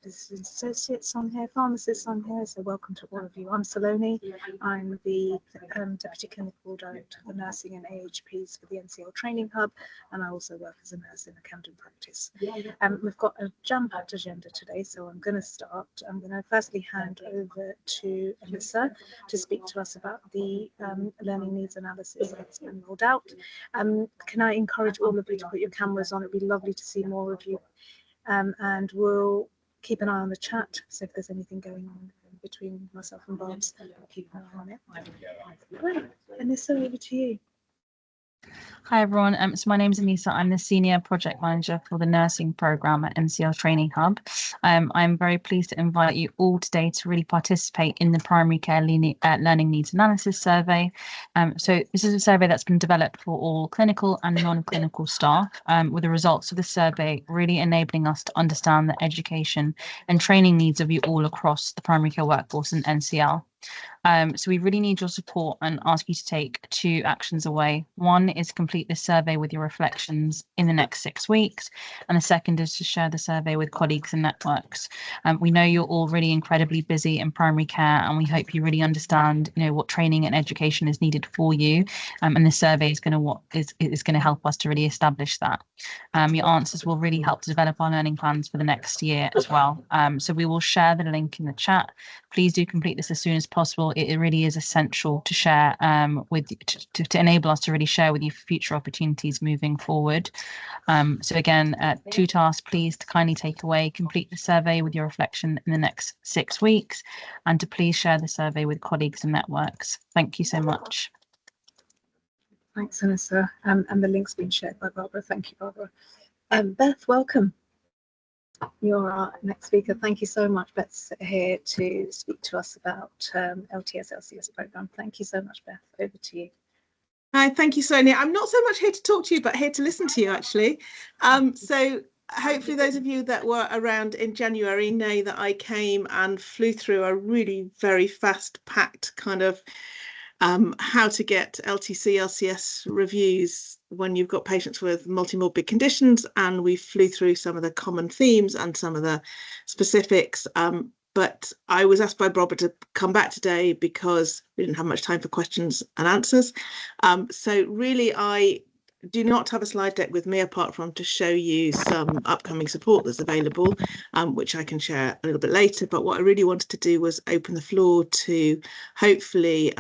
physician associates on here, pharmacists on here, so welcome to all of you. I'm Saloni. I'm the Deputy Clinical Director for Nursing and AHPs for the NCL Training Hub, and I also work as a nurse in a Camden practice. We've got a jam-packed agenda today, so I'm going to start. I'm going to firstly hand over to Alyssa to speak to us about the learning needs analysis that's been rolled out. Can I encourage all of you to put your cameras on? It'd be lovely to see more of you. And we'll keep an eye on the chat, so if there's anything going on between myself and Bob's, keep an eye on it. Great, Anissa, over to you. Hi everyone, so my name is Anissa. I'm the Senior Project Manager for the Nursing Programme at NCL Training Hub. I'm very pleased to invite you all today to really participate in the Primary Care Learning Needs Analysis Survey. So this is a survey that's been developed for all clinical and non-clinical staff, with the results of the survey really enabling us to understand the education and training needs of you all across the primary care workforce in NCL. So we really need your support and ask you to take 2 actions away. One is complete this survey with your reflections in the next 6 weeks, and the second is to share the survey with colleagues and networks. We know you're all really incredibly busy in primary care, and we hope you really understand, what training and education is needed for you. And this survey is going to help us to really establish that. Your answers will really help to develop our learning plans for the next year as well. So we will share the link in the chat. Please do complete this as soon as possible. It really is essential to share to enable us to really share with you future opportunities moving forward. So again, 2 tasks, please, to kindly take away, complete the survey with your reflection in the next 6 weeks, and to please share the survey with colleagues and networks. Thank you so much. Thanks, Anissa. And the link's been shared by Barbara. Thank you, Barbara. Beth, welcome. You're our next speaker. Thank you so much. Beth's here to speak to us about LTS LCS programme. Thank you so much, Beth. Over to you. Hi, thank you, Sonia. I'm not so much here to talk to you, but here to listen to you, actually. So hopefully those of you that were around in January know that I came and flew through a really very fast-packed kind of how to get LTC, LCS reviews when you've got patients with multimorbid conditions, and we flew through some of the common themes and some of the specifics. But I was asked by Robert to come back today because we didn't have much time for questions and answers. So really, I do not have a slide deck with me apart from to show you some upcoming support that's available, which I can share a little bit later. But what I really wanted to do was open the floor to hopefully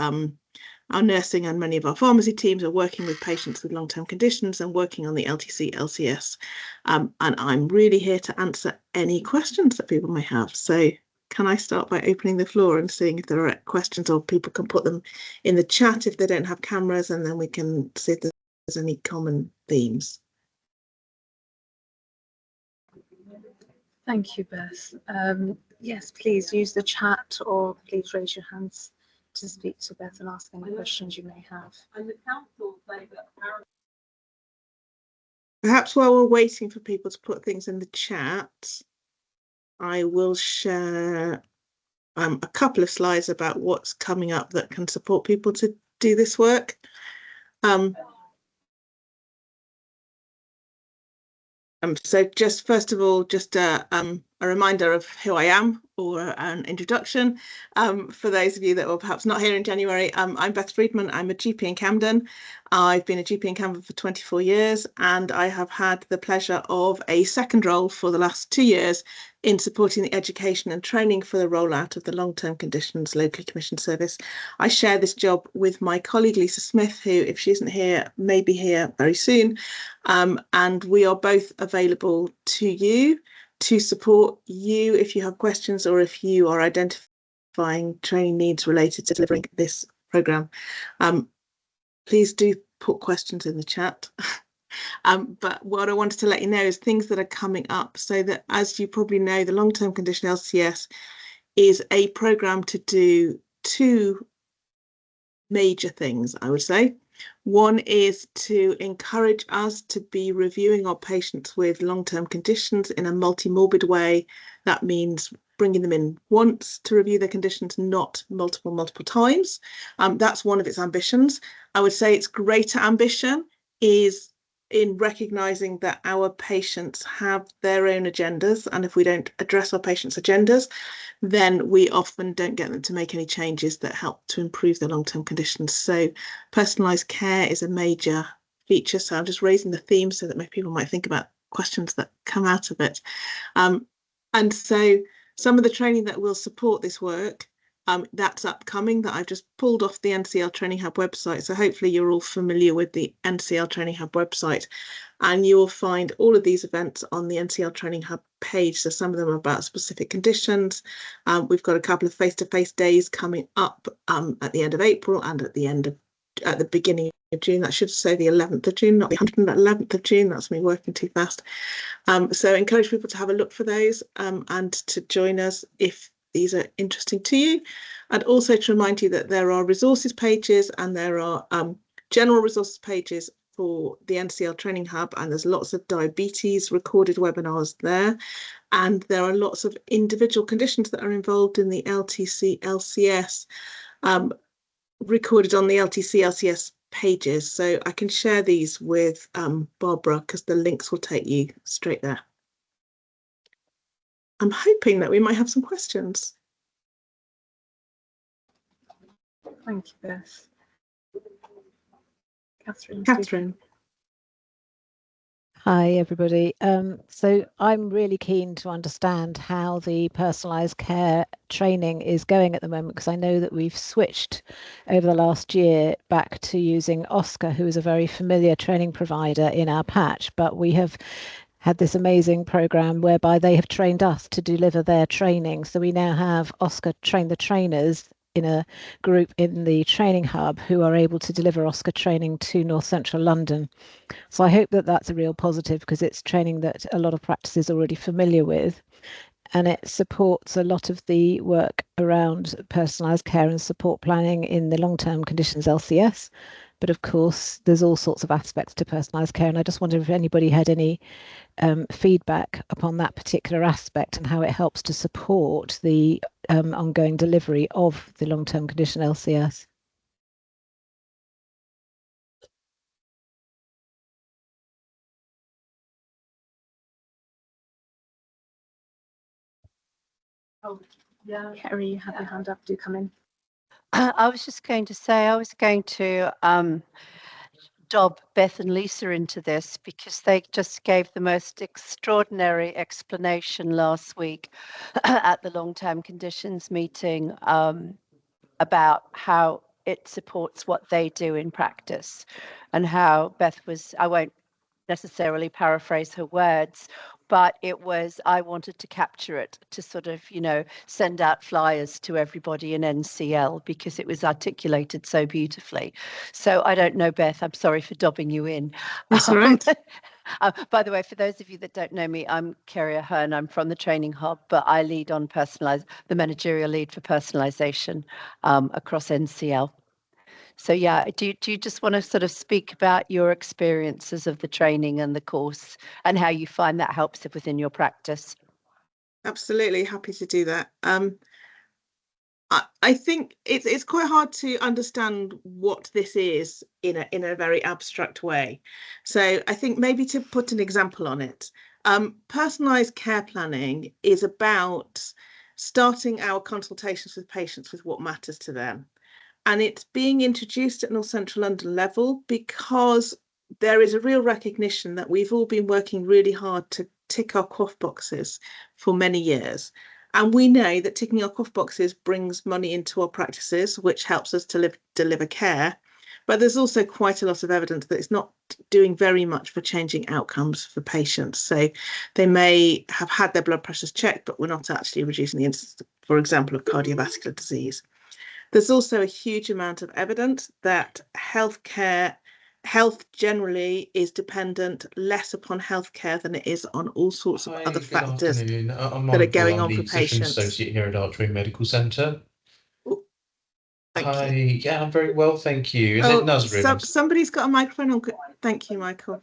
our nursing and many of our pharmacy teams are working with patients with long-term conditions and working on the LTC LCS. And I'm really here to answer any questions that people may have. So can I start by opening the floor and seeing if there are questions, or people can put them in the chat if they don't have cameras, and then we can see if there's any common themes. Thank you, Beth. Yes, please use the chat, or please raise your hands to speak to Beth and ask any questions you may have. Perhaps while we're waiting for people to put things in the chat, I will share a couple of slides about what's coming up that can support people to do this work. So just first of all, just a reminder of who I am, or an introduction. For those of you that were perhaps not here in January, I'm Beth Friedman. I'm a GP in Camden. I've been a GP in Camden for 24 years, and I have had the pleasure of a second role for the last 2 years in supporting the education and training for the rollout of the long-term conditions locally commissioned service. I share this job with my colleague Lisa Smith, who, if she isn't here, may be here very soon. And we are both available to you to support you if you have questions, or if you are identifying training needs related to delivering this programme. Please do put questions in the chat. But what I wanted to let you know is things that are coming up, so that, as you probably know, the long-term condition LCS is a programme to do 2 major things, I would say. One is to encourage us to be reviewing our patients with long-term conditions in a multi-morbid way. That means bringing them in once to review their conditions, not multiple times. That's one of its ambitions. I would say its greater ambition is in recognising that our patients have their own agendas, and if we don't address our patients' agendas, then we often don't get them to make any changes that help to improve their long-term conditions. So personalised care is a major feature. So I'm just raising the theme so that maybe people might think about questions that come out of it. And so some of the training that will support this work, that's upcoming, that I've just pulled off the NCL Training Hub website. So hopefully you're all familiar with the NCL Training Hub website, and you will find all of these events on the NCL Training Hub page. So some of them are about specific conditions. We've got a couple of face-to-face days coming up at the end of April and at the beginning of June. That should say the 11th of June, not the 111th of June. That's me working too fast. So encourage people to have a look for those and to join us if these are interesting to you. And also to remind you that there are resources pages and there are general resources pages for the NCL Training Hub, and there's lots of diabetes recorded webinars there. And there are lots of individual conditions that are involved in the LTC LCS recorded on the LTC LCS pages. So I can share these with Barbara because the links will take you straight there. I'm hoping that we might have some questions. Thank you, Beth. Catherine. Hi, everybody. So I'm really keen to understand how the personalised care training is going at the moment, because I know that we've switched over the last year back to using Oscar, who is a very familiar training provider in our patch, but we have had this amazing program whereby they have trained us to deliver their training. So we now have Oscar train the trainers in a group in the training hub who are able to deliver Oscar training to North Central London. So I hope that that's a real positive, because it's training that a lot of practices are already familiar with, and it supports a lot of the work around personalised care and support planning in the long-term conditions LCS. But of course, there's all sorts of aspects to personalised care, and I just wondered if anybody had any feedback upon that particular aspect and how it helps to support the ongoing delivery of the long-term condition LCS. Oh, yeah, Kerry, you have your hand up. Do come in. I was just going to say, I was going to dob Beth and Lisa into this because they just gave the most extraordinary explanation last week at the long-term conditions meeting about how it supports what they do in practice, and how Beth was, I won't necessarily paraphrase her words, but it was, I wanted to capture it to sort of, you know, send out flyers to everybody in NCL because it was articulated so beautifully. So I don't know, Beth, I'm sorry for dobbing you in. That's all right. By the way, for those of you that don't know me, I'm Kerry Ahern. I'm from the Training Hub, but I lead on the managerial lead for personalisation across NCL. So yeah, do you just want to sort of speak about your experiences of the training and the course and how you find that helps within your practice? Absolutely, happy to do that. I think it's quite hard to understand what this is in a very abstract way. So I think maybe to put an example on it, personalised care planning is about starting our consultations with patients with what matters to them. And it's being introduced at North Central London level because there is a real recognition that we've all been working really hard to tick our QOF boxes for many years. And we know that ticking our QOF boxes brings money into our practices, which helps us to deliver care. But there's also quite a lot of evidence that it's not doing very much for changing outcomes for patients. So they may have had their blood pressures checked, but we're not actually reducing the incidence, for example, of cardiovascular disease. There's also a huge amount of evidence that health generally is dependent less upon healthcare than it is on all sorts of other factors I'm that are going on the for Physician patients. Associate here at Archery Medical Centre. Thank you. Yeah, I'm very well, thank you. Is it Nazrin? Somebody's got a microphone on. Thank you, Michael.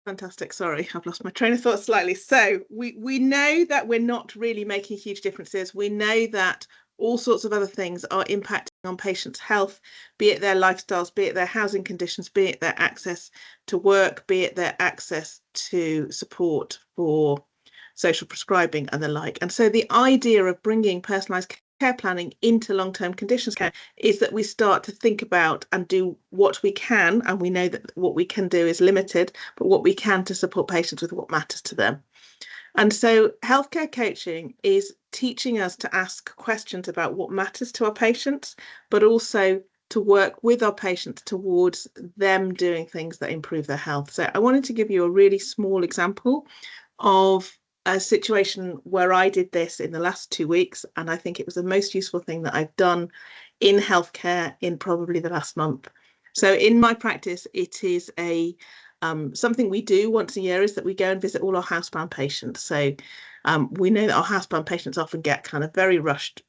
Fantastic. Sorry, I've lost my train of thought slightly. So we know that we're not really making huge differences. We know that all sorts of other things are impacting on patients' health, be it their lifestyles, be it their housing conditions, be it their access to work, be it their access to support for social prescribing and the like. And so the idea of bringing personalised care planning into long-term conditions care is that we start to think about and do what we can, and we know that what we can do is limited, but what we can to support patients with what matters to them. And so healthcare coaching is teaching us to ask questions about what matters to our patients, but also to work with our patients towards them doing things that improve their health. So I wanted to give you a really small example of a situation where I did this in the last 2 weeks, and I think it was the most useful thing that I've done in healthcare in probably the last month. So in my practice, it is something we do once a year, is that we go and visit all our housebound patients. So we know that our housebound patients often get kind of very rushed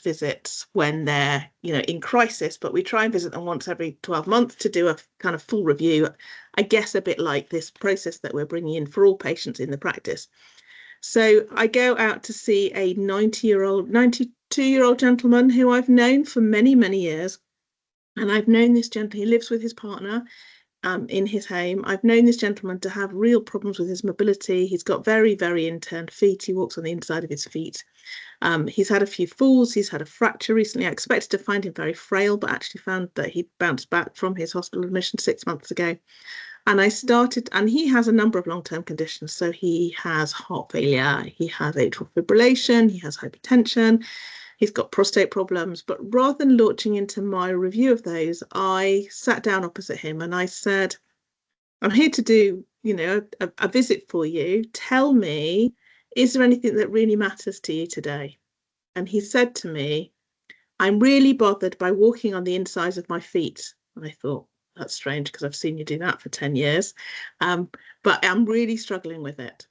visits when they're, in crisis, but we try and visit them once every 12 months to do a kind of full review, I guess a bit like this process that we're bringing in for all patients in the practice. So I go out to see a 92-year-old gentleman who I've known for many, many years. And I've known this gentleman, he lives with his partner in his home. I've known this gentleman to have real problems with his mobility. He's got very, very inturned feet. He walks on the inside of his feet. He's had a few falls. He's had a fracture recently. I expected to find him very frail, but actually found that he'd bounced back from his hospital admission 6 months ago. And and he has a number of long-term conditions. So he has heart failure, he has atrial fibrillation, he has hypertension, he's got prostate problems. But rather than launching into my review of those, I sat down opposite him and I said, I'm here to do, a visit for you. Tell me, is there anything that really matters to you today? And he said to me, I'm really bothered by walking on the insides of my feet. And I thought, that's strange because I've seen you do that for 10 years. But I'm really struggling with it.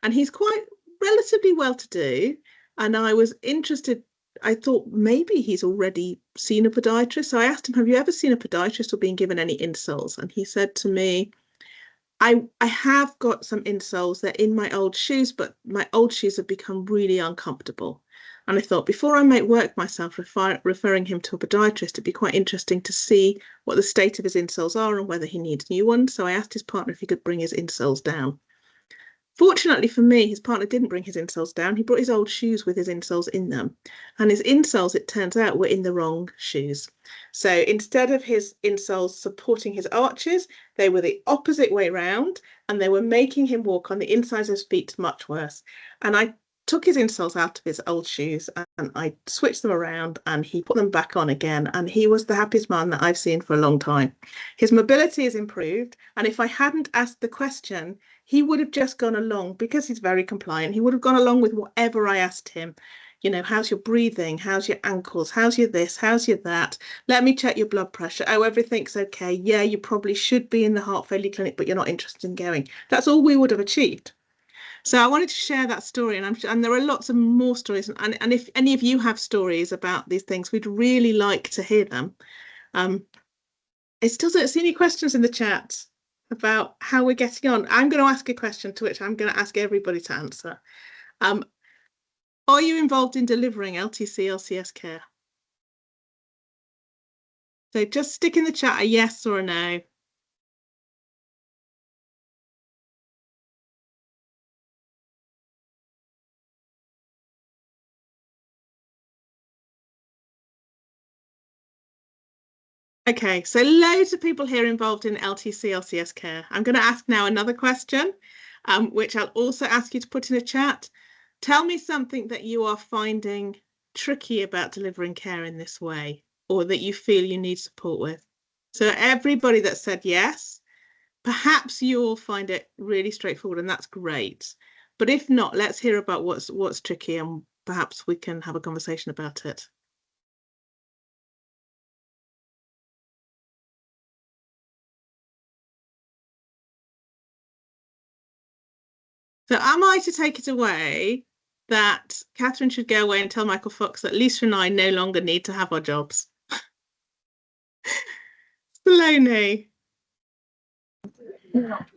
And he's quite relatively well-to-do. And I was interested. I thought maybe he's already seen a podiatrist. So I asked him, have you ever seen a podiatrist or been given any insoles? And he said to me, I have got some insoles. They're in my old shoes, but my old shoes have become really uncomfortable. And I thought, before I make work myself referring him to a podiatrist, it'd be quite interesting to see what the state of his insoles are and whether he needs new ones. So I asked his partner if he could bring his insoles down. Fortunately for me, his partner didn't bring his insoles down. He brought his old shoes with his insoles in them. And his insoles, it turns out, were in the wrong shoes. So instead of his insoles supporting his arches, they were the opposite way round, and they were making him walk on the insides of his feet much worse. And I took his insoles out of his old shoes and I switched them around and he put them back on again. And he was the happiest man that I've seen for a long time. His mobility has improved. And if I hadn't asked the question, he would have just gone along, because he's very compliant. He would have gone along with whatever I asked him. How's your breathing? How's your ankles? How's your this? How's your that? Let me check your blood pressure. Oh, everything's okay. Yeah, you probably should be in the heart failure clinic, but you're not interested in going. That's all we would have achieved. So I wanted to share that story, and there are lots of more stories. And if any of you have stories about these things, we'd really like to hear them. I still don't see any questions in the chat about how we're getting on. I'm going to ask a question to which I'm going to ask everybody to answer. Are you involved in delivering LTC LCS care? So just stick in the chat a yes or a no. Okay, so loads of people here involved in LTC LCS care. I'm going to ask now another question, which I'll also ask you to put in a chat. Tell me something that you are finding tricky about delivering care in this way, or that you feel you need support with. So everybody that said yes, perhaps you'll find it really straightforward, and that's great. But if not, let's hear about what's tricky, and perhaps we can have a conversation about it. So am I to take it away that Catherine should go away and tell Michael Fox that Lisa and I no longer need to have our jobs? Saloni.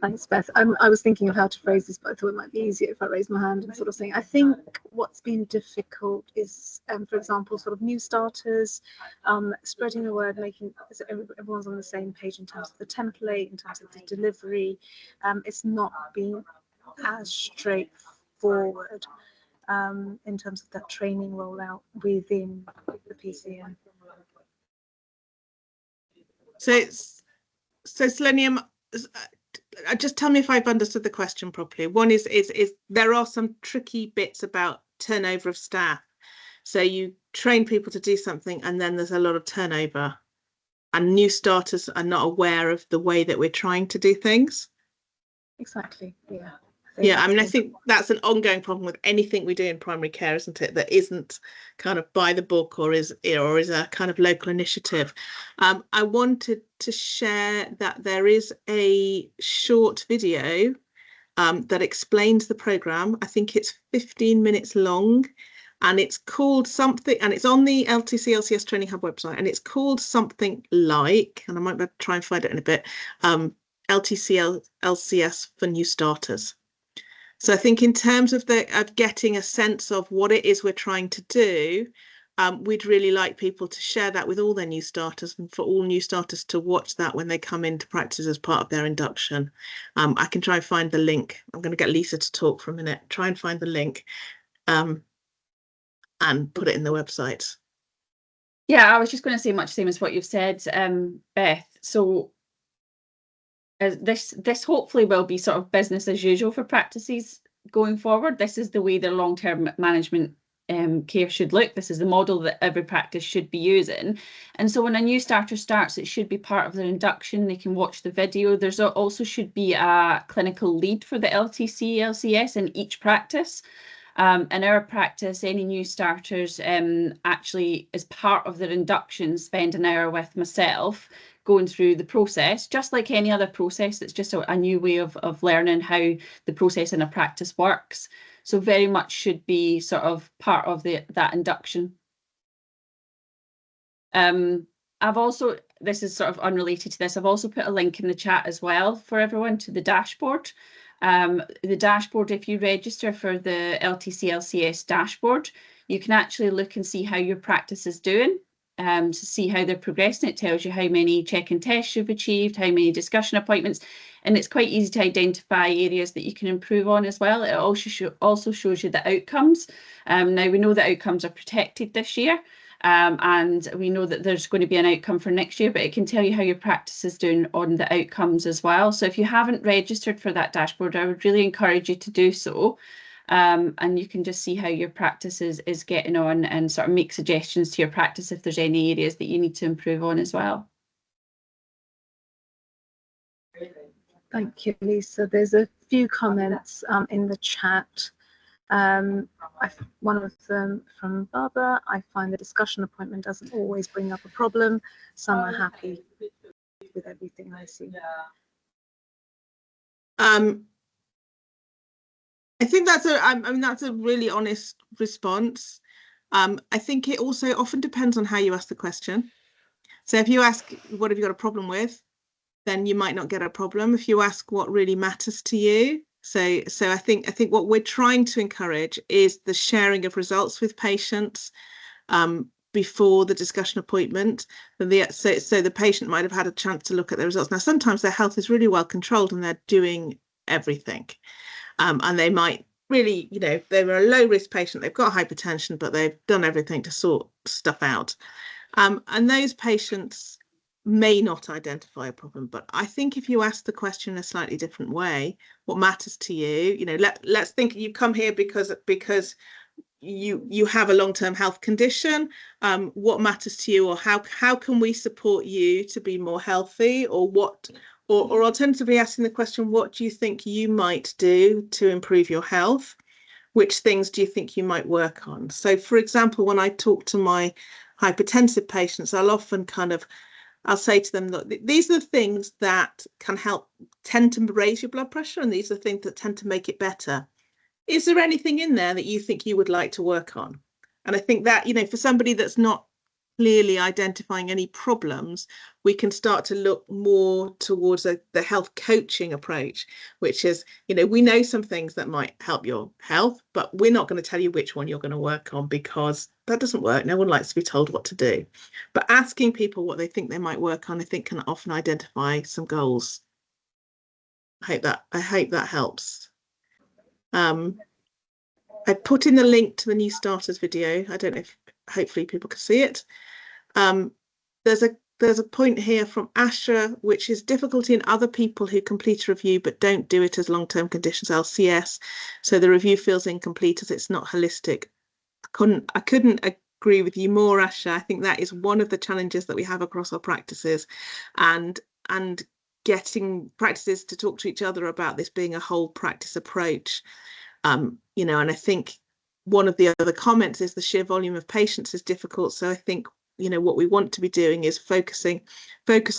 Thanks, Beth. I was thinking of how to phrase this, but I thought it might be easier if I raised my hand and sort of saying, I think what's been difficult is, for example, sort of new starters, spreading the word, making so everyone's on the same page in terms of the template, in terms of the delivery. It's not been as straightforward in terms of that training rollout within the PCN. So Selenium, just tell me if I've understood the question properly. One is there are some tricky bits about turnover of staff. So you train people to do something and then there's a lot of turnover and new starters are not aware of the way that we're trying to do things. Exactly, yeah. Yeah, I mean, I think that's an ongoing problem with anything we do in primary care, isn't it? That isn't kind of by the book or is a kind of local initiative. I wanted to share that there is a short video that explains the programme. I think it's 15 minutes long and it's called something, and it's on the LTC LCS Training Hub website, and it's called something like, and I might try and find it in a bit, LTC LCS for new starters. So I think in terms of getting a sense of what it is we're trying to do, we'd really like people to share that with all their new starters and for all new starters to watch that when they come into practice as part of their induction. I can try and find the link. I'm going to get Lisa to talk for a minute, try and find the link and put it in the website. Yeah, I was just going to say much the same as what you've said, Beth. So this hopefully will be sort of business as usual for practices going forward. This is the way the long-term management care should look. This is the model that every practice should be using. And so when a new starter starts, it should be part of their induction. They can watch the video. There's also should be a clinical lead for the LTC LCS in each practice. In our practice, any new starters actually, as part of their induction, spend an hour with myself going through the process, just like any other process. It's just a new way of learning how the process in a practice works. So very much should be sort of part of that induction. I've also, this is sort of unrelated to this, I've also put a link in the chat as well for everyone to the dashboard. The dashboard, if you register for the LTC LCS dashboard, you can actually look and see how your practice is doing, to see how they're progressing. It tells you how many check-in tests you've achieved, how many discussion appointments, and it's quite easy to identify areas that you can improve on as well. It also shows you the outcomes. Now we know that outcomes are protected this year, and we know that there's going to be an outcome for next year, but it can tell you how your practice is doing on the outcomes as well. So if you haven't registered for that dashboard, I would really encourage you to do so. And you can just see how your practice is getting on and sort of make suggestions to your practice if there's any areas that you need to improve on as well. Thank you, Lisa. There's a few comments in the chat. One of them from Barbara: I find the discussion appointment doesn't always bring up a problem. Some are happy with everything I see. I think that's that's a really honest response. I think it also often depends on how you ask the question. So if you ask, what have you got a problem with? Then you might not get a problem. If you ask what really matters to you. So I think what we're trying to encourage is the sharing of results with patients before the discussion appointment. So the patient might have had a chance to look at the results. Now, sometimes their health is really well controlled and they're doing everything. And they might really, they were a low risk patient, they've got hypertension, but they've done everything to sort stuff out. And those patients may not identify a problem, but I think if you ask the question in a slightly different way, what matters to you, let's think you come here because you have a long-term health condition, what matters to you, or how can we support you to be more healthy, or alternatively asking the question, what do you think you might do to improve your health? Which things do you think you might work on? So, for example, when I talk to my hypertensive patients, I'll say to them, look, these are the things that tend to raise your blood pressure, and these are the things that tend to make it better. Is there anything in there that you think you would like to work on? And I think that, for somebody that's not clearly identifying any problems, we can start to look more towards the health coaching approach, which is, you know, we know some things that might help your health, but we're not going to tell you which one you're going to work on, because that doesn't work. No one likes to be told what to do. But asking people what they think they might work on, I think, can often identify some goals. I hope that helps. I put in the link to the new starters video. I don't know if hopefully people can see it. There's a point here from Asha, which is difficulty in other people who complete a review but don't do it as long-term conditions LCS. So the review feels incomplete as it's not holistic. I couldn't agree with you more, Asha. I think that is one of the challenges that we have across our practices, and getting practices to talk to each other about this being a whole practice approach. You know, and I think one of the other comments is the sheer volume of patients is difficult. So I think, you know, what we want to be doing is focus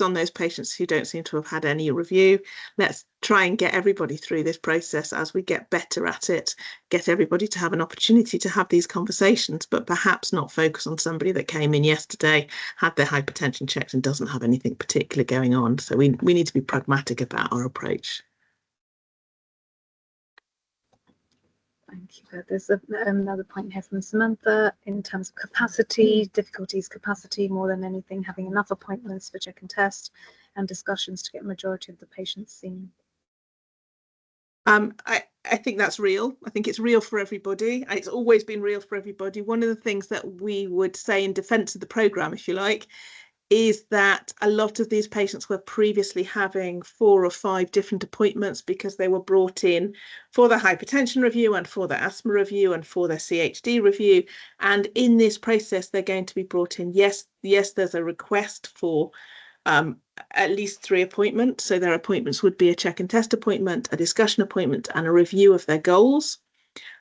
on those patients who don't seem to have had any review. Let's try and get everybody through this process as we get better at it, get everybody to have an opportunity to have these conversations, but perhaps not focus on somebody that came in yesterday, had their hypertension checked and doesn't have anything particular going on. So we need to be pragmatic about our approach. Thank you. There's another point here from Samantha in terms of capacity, difficulties, capacity, more than anything, having enough appointments for check and test and discussions to get majority of the patients seen. I think that's real. I think it's real for everybody. It's always been real for everybody. One of the things that we would say in defence of the programme, if you like, is that a lot of these patients were previously having 4 or 5 different appointments because they were brought in for the hypertension review and for the asthma review and for their CHD review. And in this process, they're going to be brought in. Yes, there's a request for at least 3 appointments. So their appointments would be a check and test appointment, a discussion appointment, and a review of their goals.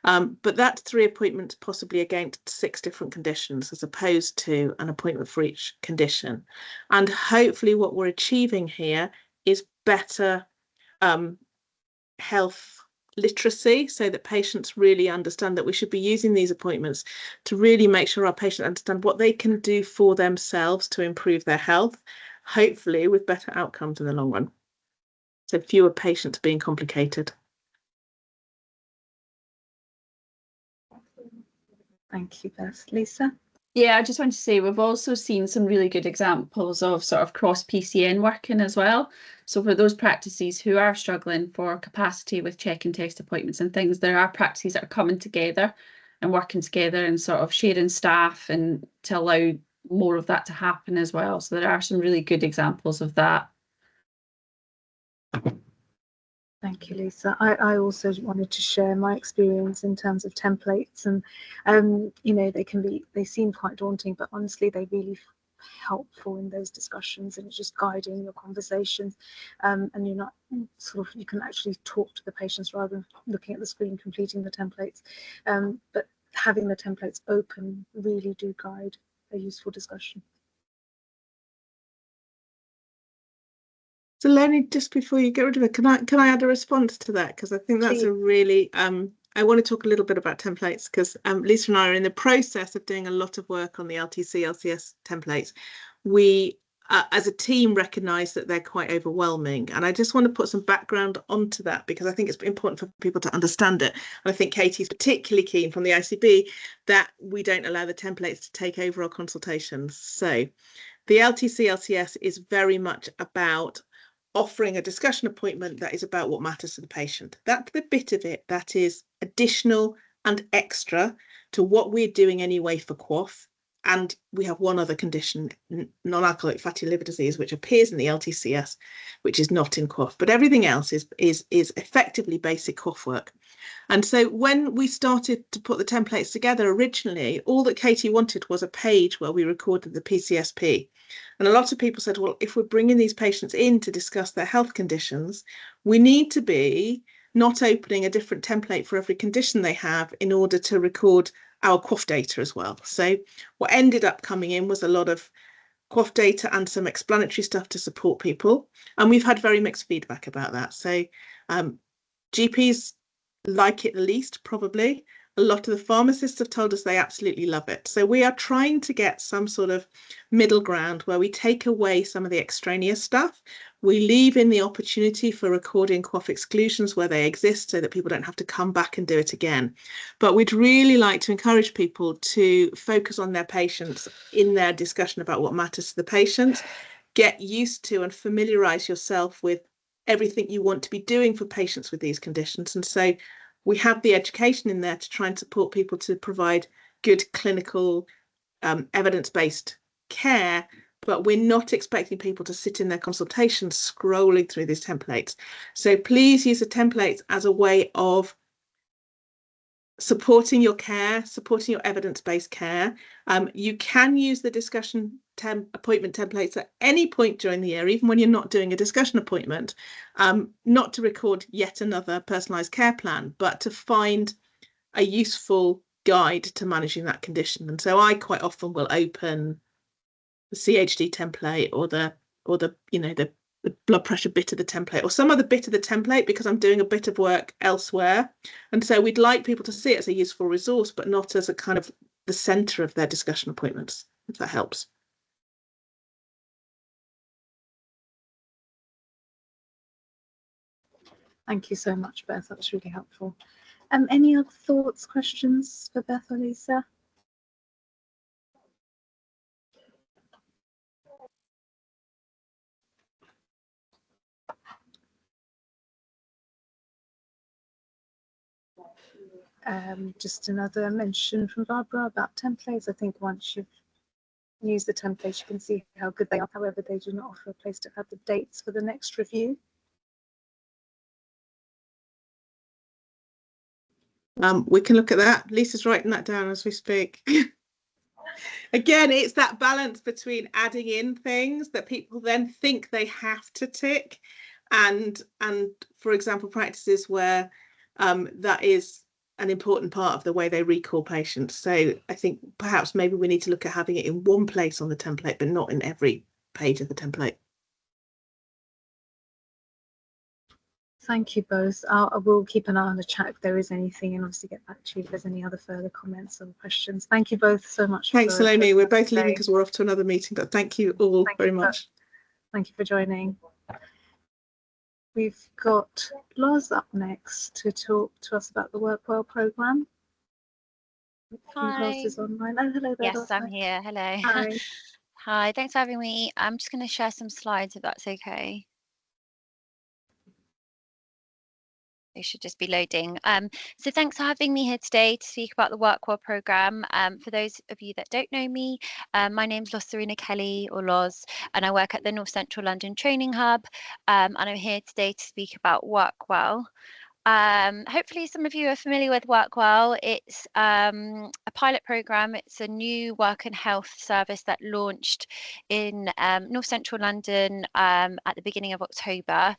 But that's 3 appointments possibly against 6 different conditions, as opposed to an appointment for each condition. And hopefully what we're achieving here is better health literacy, so that patients really understand that we should be using these appointments to really make sure our patients understand what they can do for themselves to improve their health, hopefully with better outcomes in the long run. So fewer patients being complicated. Thank you, Beth. Lisa? Yeah, I just want to say we've also seen some really good examples of sort of cross PCN working as well. So for those practices who are struggling for capacity with check and test appointments and things, there are practices that are coming together and working together and sort of sharing staff and to allow more of that to happen as well. So there are some really good examples of that. Thank you, Lisa. I also wanted to share my experience in terms of templates, and you know, they seem quite daunting, but honestly they're really helpful in those discussions, and it's just guiding your conversations, and you're not you can actually talk to the patients rather than looking at the screen completing the templates, but having the templates open really do guide a useful discussion. So Lenny, just before you get rid of it, can I add a response to that? Because I think that's a really, I want to talk a little bit about templates, because Lisa and I are in the process of doing a lot of work on the LTC, LCS templates. We, as a team, recognise that they're quite overwhelming. And I just want to put some background onto that, because I think it's important for people to understand it. And I think Katie's particularly keen from the ICB that we don't allow the templates to take over our consultations. So the LTC, LCS is very much about offering a discussion appointment that is about what matters to the patient. That's the bit of it that is additional and extra to what we're doing anyway for QOF. And we have one other condition, non-alcoholic fatty liver disease, which appears in the LTCS, which is not in QOF. But everything else is effectively basic QOF work. And so when we started to put the templates together originally, all that Katie wanted was a page where we recorded the PCSP. And a lot of people said, well, if we're bringing these patients in to discuss their health conditions, we need to be not opening a different template for every condition they have in order to record our QOF data as well. So what ended up coming in was a lot of QOF data and some explanatory stuff to support people. And we've had very mixed feedback about that. So GPs like it the least, probably. A lot of the pharmacists have told us they absolutely love it. So we are trying to get some sort of middle ground where we take away some of the extraneous stuff. We leave in the opportunity for recording QOF exclusions where they exist so that people don't have to come back and do it again. But we'd really like to encourage people to focus on their patients in their discussion about what matters to the patients. Get used to and familiarise yourself with everything you want to be doing for patients with these conditions. And so we have the education in there to try and support people to provide good clinical evidence-based care, but we're not expecting people to sit in their consultations scrolling through these templates. So please use the templates as a way of supporting your care, supporting your evidence-based care. You can use the discussion appointment templates at any point during the year, even when you're not doing a discussion appointment, not to record yet another personalised care plan, but to find a useful guide to managing that condition. And so I quite often will open the CHD template or the blood pressure bit of the template or some other bit of the template because I'm doing a bit of work elsewhere. And so we'd like people to see it as a useful resource, but not as a kind of the centre of their discussion appointments, if that helps. Thank you so much, Beth. That was really helpful. Any other thoughts, questions for Beth or Lisa? Just another mention from Barbara about templates. I think once you've used the templates, you can see how good they are. However, they do not offer a place to have the dates for the next review. We can look at that. Lisa's writing that down as we speak. Again, it's that balance between adding in things that people then think they have to tick, and for example, practices where that is an important part of the way they recall patients. So I think perhaps maybe we need to look at having it in one place on the template, but not in every page of the template. Thank you both. I will keep an eye on the chat if there is anything, and obviously get back to you if there's any other further comments or questions. Thank you both so much. Thanks, Saloni. We're both leaving because we're off to another meeting, but thank you all very much. Thank you for joining. We've got Loz up next to talk to us about the Work Well programme. Hi. Loz is online. Oh, hello there. Yes, Loz. I'm here. Hello. Hi. Hi, thanks for having me. I'm just going to share some slides if that's okay. They should just be loading. So thanks for having me here today to speak about the Work Well programme. For those of you that don't know me, my name's Serena Kelly, or Loz, and I work at the North Central London Training Hub, and I'm here today to speak about Work Well. Hopefully some of you are familiar with Work Well. It's a pilot programme. It's a new work and health service that launched in North Central London at the beginning of October.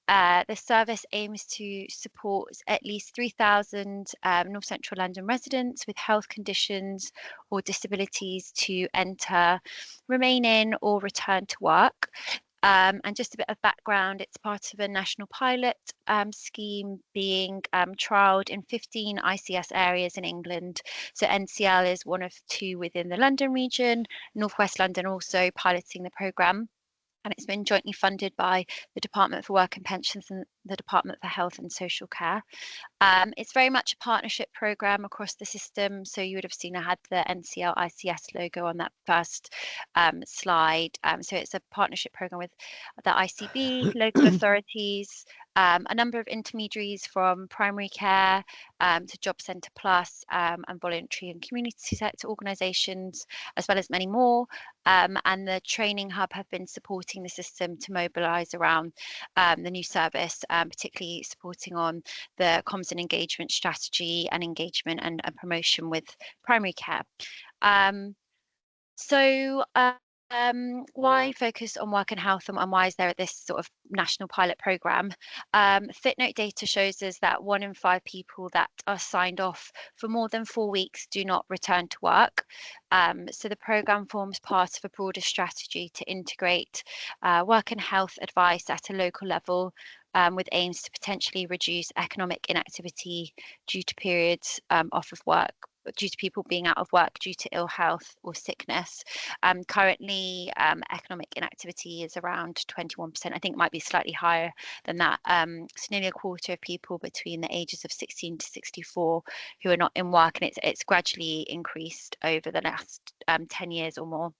The service aims to support at least 3,000 North Central London residents with health conditions or disabilities to enter, remain in or return to work. And just a bit of background, it's part of a national pilot scheme being trialled in 15 ICS areas in England. So NCL is one of 2 within the London region, North West London also piloting the programme. And it's been jointly funded by the Department for Work and Pensions and the Department for Health and Social Care. It's very much a partnership programme across the system. So you would have seen I had the NCL ICS logo on that first slide. So it's a partnership programme with the ICB, local authorities, a number of intermediaries from primary care to Job Centre Plus and voluntary and community sector organisations, as well as many more. And the Training Hub have been supporting the system to mobilise around the new service, particularly supporting on the comms and engagement strategy and engagement and promotion with primary care. Why focus on work and health, and why is there this sort of national pilot programme? Fitnote data shows us that 1 in 5 people that are signed off for more than 4 weeks do not return to work. So the programme forms part of a broader strategy to integrate work and health advice at a local level with aims to potentially reduce economic inactivity due to periods off of work, due to people being out of work due to ill health or sickness. Currently, economic inactivity is around 21%. I think it might be slightly higher than that. So nearly a quarter of people between the ages of 16 to 64 who are not in work, and it's gradually increased over the last 10 years or more.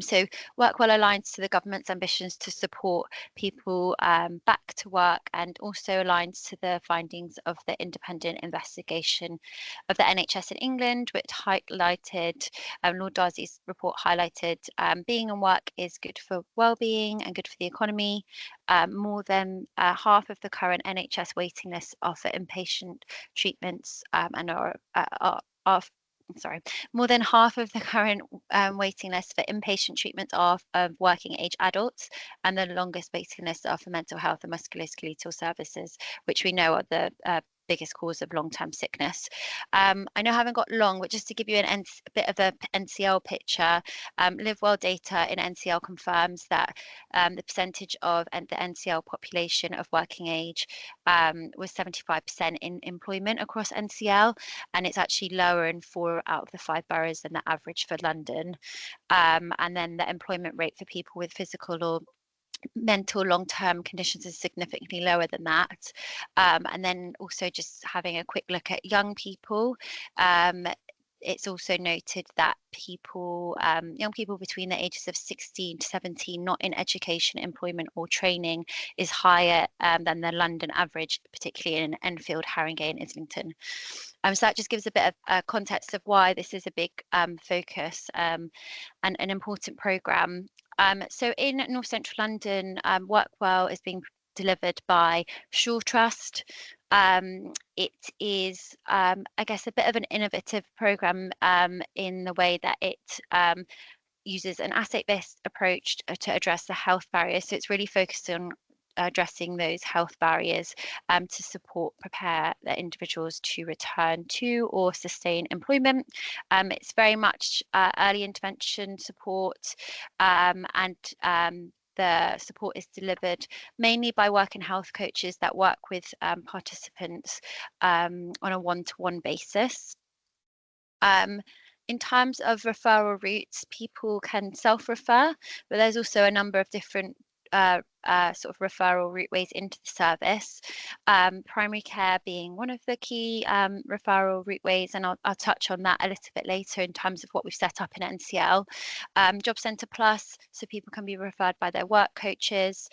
So Workwell aligns to the government's ambitions to support people back to work, and also aligns to the findings of the independent investigation of the NHS in England, which highlighted, Lord Darcy's report highlighted, being in work is good for well-being and good for the economy. More than half of the current NHS waiting lists are for inpatient treatments and more than half of the current waiting lists for inpatient treatments are of working age adults, and the longest waiting lists are for mental health and musculoskeletal services, which we know are the biggest cause of long-term sickness. I know I haven't got long, but just to give you a bit of a NCL picture, Live Well data in NCL confirms that the percentage of the NCL population of working age was 75% in employment across NCL, and it's actually lower in 4 out of the 5 boroughs than the average for London. And then the employment rate for people with physical or mental long-term conditions is significantly lower than that. And then also just having a quick look at young people, it's also noted that young people between the ages of 16 to 17 not in education, employment or training is higher than the London average, particularly in Enfield, Haringey and Islington. So that just gives a bit of context of why this is a big focus and an important programme. So in North Central London, Workwell is being delivered by Shaw Trust. It is, I guess, a bit of an innovative programme in the way that it uses an asset-based approach to address the health barriers. So it's really focused on addressing those health barriers to prepare the individuals to return to or sustain employment. It's very much early intervention support, and the support is delivered mainly by work and health coaches that work with participants on a one-to-one basis. In terms of referral routes, people can self-refer, but there's also a number of different sort of referral route ways into the service. Primary care being one of the key referral route ways, and I'll touch on that a little bit later in terms of what we've set up in NCL. Job Centre Plus, so people can be referred by their work coaches.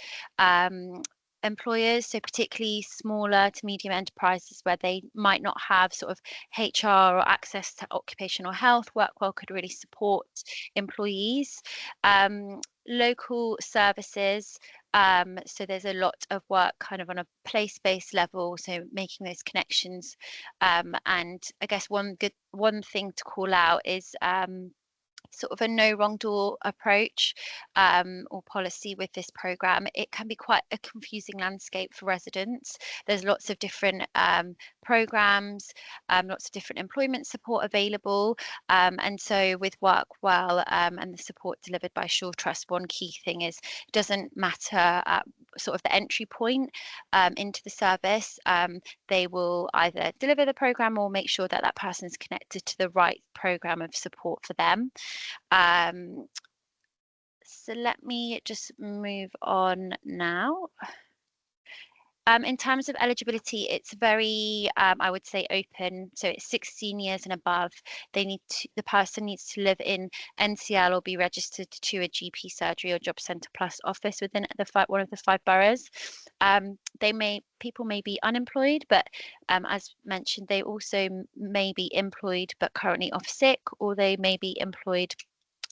Employers, so particularly smaller to medium enterprises where they might not have sort of HR or access to occupational health, Workwell could really support employees. Local services, so there's a lot of work kind of on a place-based level, so making those connections. And I guess one thing to call out is sort of a no wrong door approach or policy with this programme. It can be quite a confusing landscape for residents. There's lots of different programmes, lots of different employment support available. And so with Workwell and the support delivered by Shaw Trust, one key thing is it doesn't matter sort of the entry point into the service. They will either deliver the programme or make sure that that person is connected to the right programme of support for them. So let me just move on now. In terms of eligibility, it's very, I would say, open. So it's 16 years and above. The person needs to live in NCL or be registered to a GP surgery or Job Centre Plus office within one of the 5 boroughs. People may be unemployed, but as mentioned, they also may be employed but currently off sick, or they may be employed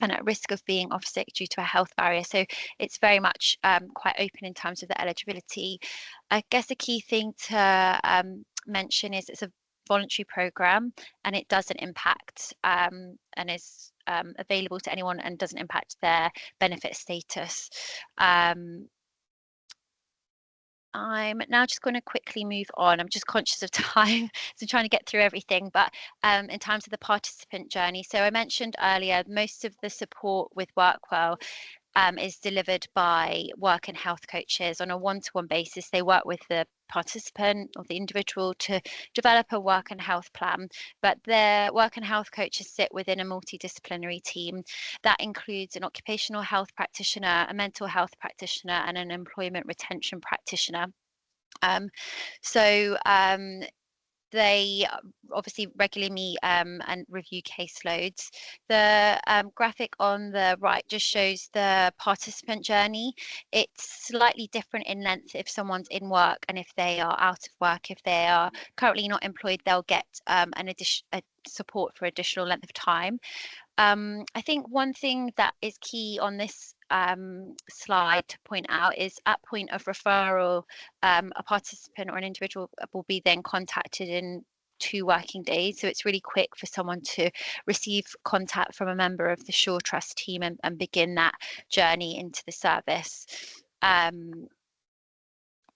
and at risk of being off sick due to a health barrier. So it's very much quite open in terms of the eligibility. I guess a key thing to mention is it's a voluntary programme and it doesn't impact and is available to anyone and doesn't impact their benefit status. I'm now just going to quickly move on. I'm just conscious of time, so I'm trying to get through everything. But in terms of the participant journey, so I mentioned earlier, most of the support with Workwell is delivered by work and health coaches on a one-to-one basis. They work with the participant or the individual to develop a work and health plan, but their work and health coaches sit within a multidisciplinary team that includes an occupational health practitioner, a mental health practitioner, and an employment retention practitioner. They obviously regularly meet and review caseloads. The graphic on the right just shows the participant journey. It's slightly different in length if someone's in work and if they are out of work. If they are currently not employed, they'll get a support for additional length of time. I think one thing that is key on this slide to point out is at point of referral, a participant or an individual will be then contacted in 2 working days. So it's really quick for someone to receive contact from a member of the Sure Trust team and begin that journey into the service.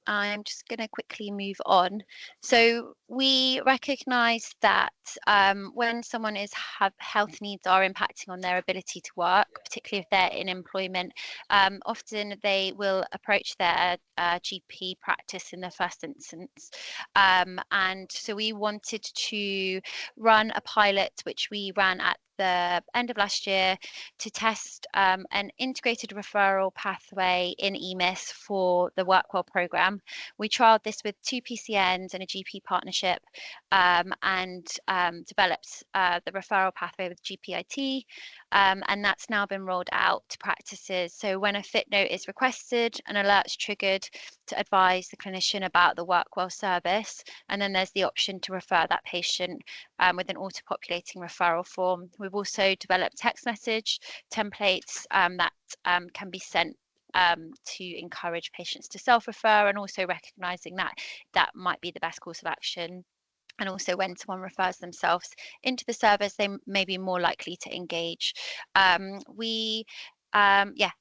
I'm just going to quickly move on. So we recognise that when someone have health needs are impacting on their ability to work, particularly if they're in employment, often they will approach their GP practice in the first instance. And so we wanted to run a pilot, which we ran at the end of last year, to test an integrated referral pathway in EMIS for the Workwell programme. We trialled this with 2 PCNs and a GP partnership, and developed the referral pathway with GPIT, and that's now been rolled out to practices. So when a fit note is requested, an alert's triggered to advise the clinician about the Workwell service, and then there's the option to refer that patient with an auto-populating referral form. We've also developed text message templates that can be sent to encourage patients to self-refer, and also recognising that that might be the best course of action. And also when someone refers themselves into the service, they may be more likely to engage.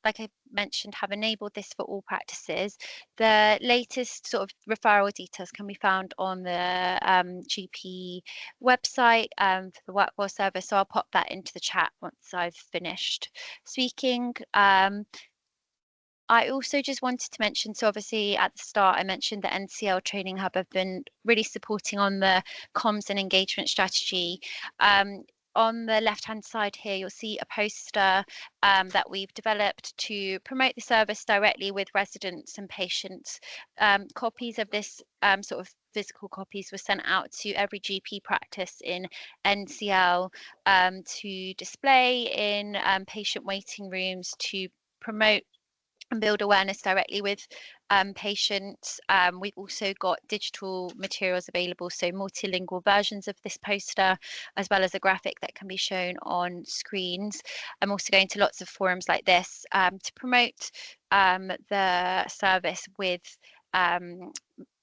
Like I mentioned, have enabled this for all practices. The latest sort of referral details can be found on the GP website for the Workwell service. So I'll pop that into the chat once I've finished speaking. I also just wanted to mention, so obviously at the start, I mentioned the NCL Training Hub have been really supporting on the comms and engagement strategy. On the left-hand side here, you'll see a poster that we've developed to promote the service directly with residents and patients. Copies of this sort of physical copies were sent out to every GP practice in NCL to display in patient waiting rooms, to promote and build awareness directly with patients. We've also got digital materials available, so multilingual versions of this poster, as well as a graphic that can be shown on screens. I'm also going to lots of forums like this to promote the service with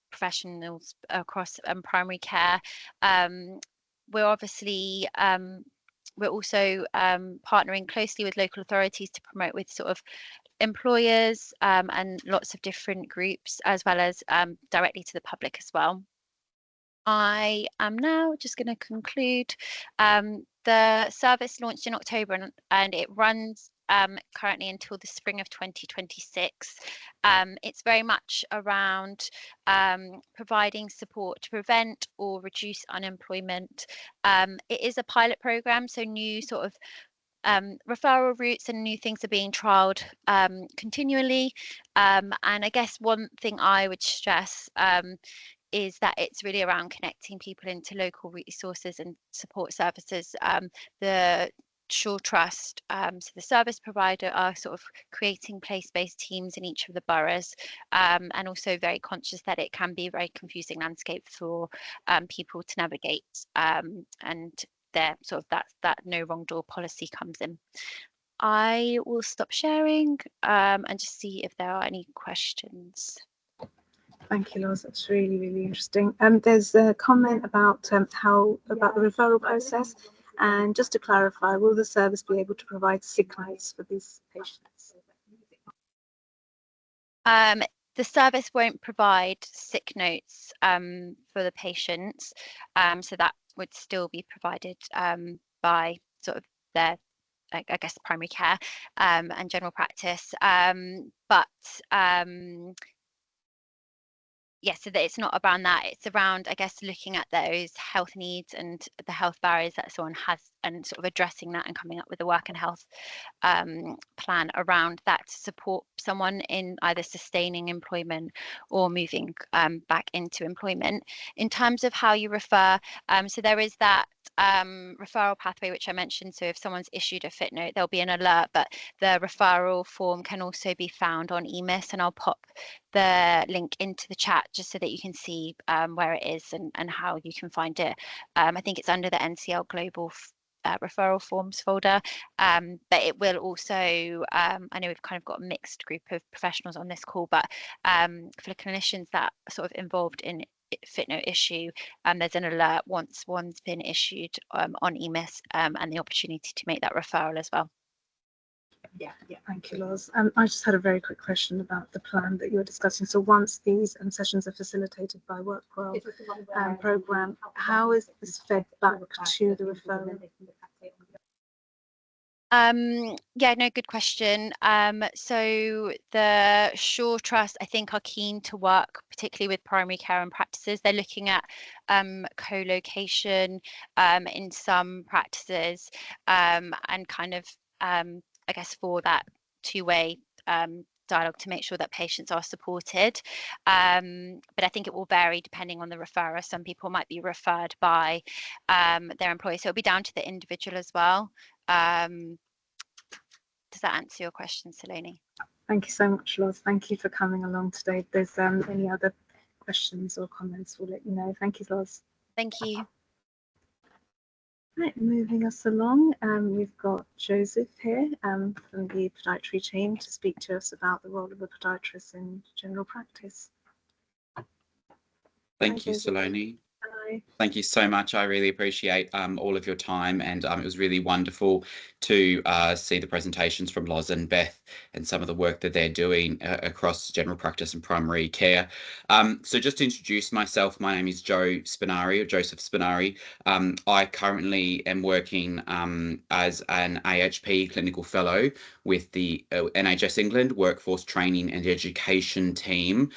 professionals across primary care. We're obviously we're also partnering closely with local authorities to promote with sort of employers and lots of different groups, as well as directly to the public as well. I am now just going to conclude. The service launched in October and it runs currently until the spring of 2026. It's very much around providing support to prevent or reduce unemployment. It is a pilot program, so new sort of referral routes and new things are being trialled continually. And I guess one thing I would stress is that it's really around connecting people into local resources and support services. The Sure Trust, so the service provider, are sort of creating place-based teams in each of the boroughs, and also very conscious that it can be a very confusing landscape for people to navigate, and there sort of that no wrong door policy comes in. I will stop sharing and just see if there are any questions. Thank you, Loz. That's really, really interesting. There's a comment about about the referral process, and just to clarify, will the service be able to provide sick notes for these patients? The service won't provide sick notes for the patients, so that would still be provided by sort of their I guess primary care and general practice. Yeah, so that it's not around that. It's around, I guess, looking at those health needs and the health barriers that someone has, and sort of addressing that and coming up with a work and health plan around that to support someone in either sustaining employment or moving back into employment. In terms of how you refer, so there is that referral pathway which I mentioned. So if someone's issued a fit note, there'll be an alert, but the referral form can also be found on EMIS, and I'll pop the link into the chat just so that you can see where it is and how you can find it. I think it's under the NCL Global referral forms folder, but it will also, I know we've kind of got a mixed group of professionals on this call, but for the clinicians that are sort of involved in fit note issue, there's an alert once one's been issued on EMIS, and the opportunity to make that referral as well. Yeah, thank you, Loz. I just had a very quick question about the plan that you were discussing. So once these sessions are facilitated by WorkWell programme, how is this fed back to the referral? Yeah, no, good question. So the Shaw Trust, I think, are keen to work particularly with primary care and practices. They're looking at co-location in some practices, and kind of, I guess, for that two-way dialogue to make sure that patients are supported. But I think it will vary depending on the referrer. Some people might be referred by their employer, so it'll be down to the individual as well. Does that answer your question, Saloni? Thank you so much, Loz. Thank you for coming along today. If there's any other questions or comments, we'll let you know. Thank you, Loz. Thank you. Right, moving us along, we've got Joseph here from the podiatry team to speak to us about the role of a podiatrist in general practice. Thank you, Saloni. Hi. Thank you so much. I really appreciate all of your time, and it was really wonderful to see the presentations from Loz and Beth and some of the work that they're doing across general practice and primary care. So just to introduce myself, my name is Joseph Spinari. I currently am working as an AHP clinical fellow with the NHS England Workforce Training and Education team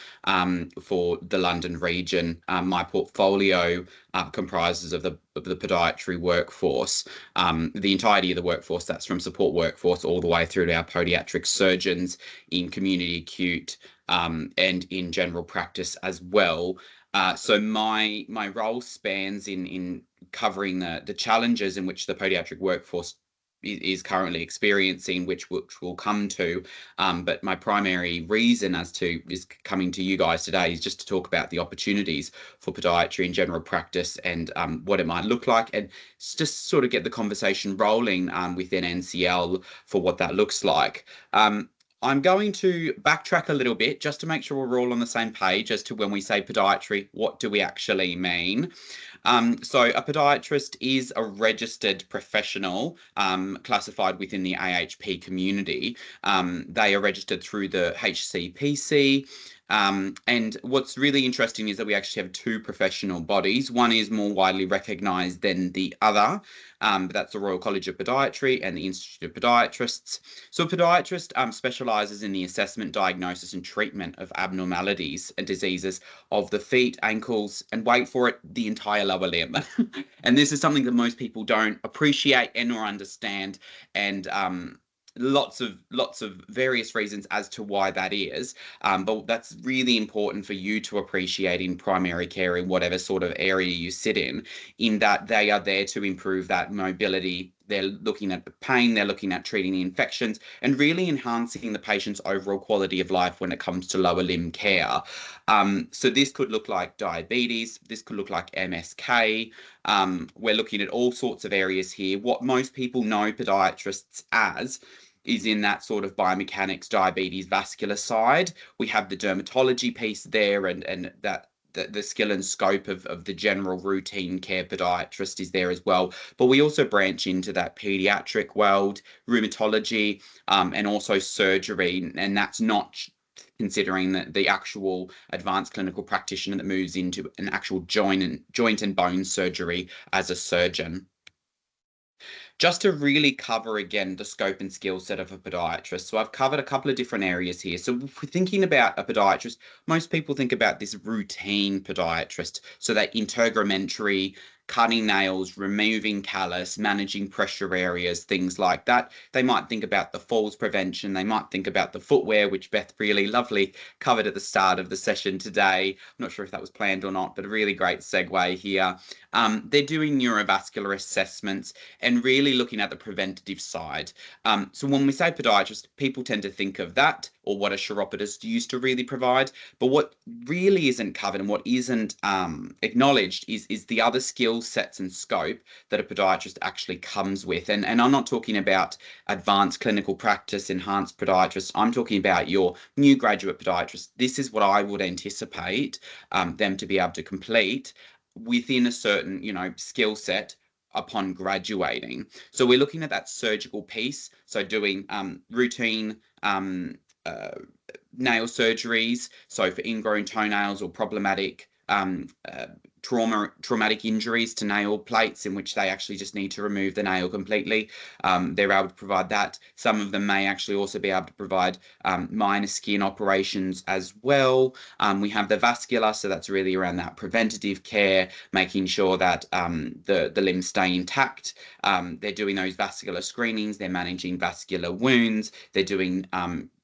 for the London region. My portfolio comprises of the podiatry workforce, the entirety of the workforce, that's from support workforce all the way through to our podiatric surgeons in community acute and in general practice as well. So my role spans in covering the challenges in which the podiatric workforce is currently experiencing, which we'll come to, but my primary reason is coming to you guys today is just to talk about the opportunities for podiatry in general practice and what it might look like, and just sort of get the conversation rolling within NCL for what that looks like. I'm going to backtrack a little bit just to make sure we're all on the same page as to when we say podiatry, what do we actually mean? So a podiatrist is a registered professional classified within the AHP community. They are registered through the HCPC. And what's really interesting is that we actually have two professional bodies. One is more widely recognised than the other, but that's the Royal College of Podiatry and the Institute of Podiatrists. So a podiatrist specialises in the assessment, diagnosis and treatment of abnormalities and diseases of the feet, ankles, and wait for it, the entire lower limb. And this is something that most people don't appreciate and or understand, and lots of various reasons as to why that is, but that's really important for you to appreciate in primary care in whatever sort of area you sit in that they are there to improve that mobility. They're looking at the pain, they're looking at treating the infections and really enhancing the patient's overall quality of life when it comes to lower limb care. So this could look like diabetes, this could look like MSK. We're looking at all sorts of areas here. What most people know podiatrists as is in that sort of biomechanics, diabetes, vascular side. We have the dermatology piece there, and that the skill and scope of the general routine care podiatrist is there as well. But we also branch into that pediatric world, rheumatology, and also surgery, and that's not considering the actual advanced clinical practitioner that moves into an actual joint and bone surgery as a surgeon. just to really cover again the scope and skill set of a podiatrist. So I've covered a couple of different areas here. So if we're thinking about a podiatrist, most people think about this routine podiatrist. So that integumentary, cutting nails, removing callus, managing pressure areas, things like that. They might think about the falls prevention. They might think about the footwear, which Beth really lovely covered at the start of the session today. I'm not sure if that was planned or not, but a really great segue here. They're doing neurovascular assessments and really looking at the preventative side. So when we say podiatrist, people tend to think of that or what a chiropodist used to really provide. But what really isn't covered and what isn't acknowledged is the other skill sets and scope that a podiatrist actually comes with. And I'm not talking about advanced clinical practice, enhanced podiatrists. I'm talking about your new graduate podiatrist. This is what I would anticipate them to be able to complete within a certain, skill set upon graduating. So we're looking at that surgical piece. So doing routine nail surgeries. So for ingrown toenails or problematic traumatic injuries to nail plates in which they actually just need to remove the nail completely. They're able to provide that. Some of them may actually also be able to provide minor skin operations as well. We have the vascular, so that's really around that preventative care, making sure that the limbs stay intact. They're doing those vascular screenings, they're managing vascular wounds, they're doing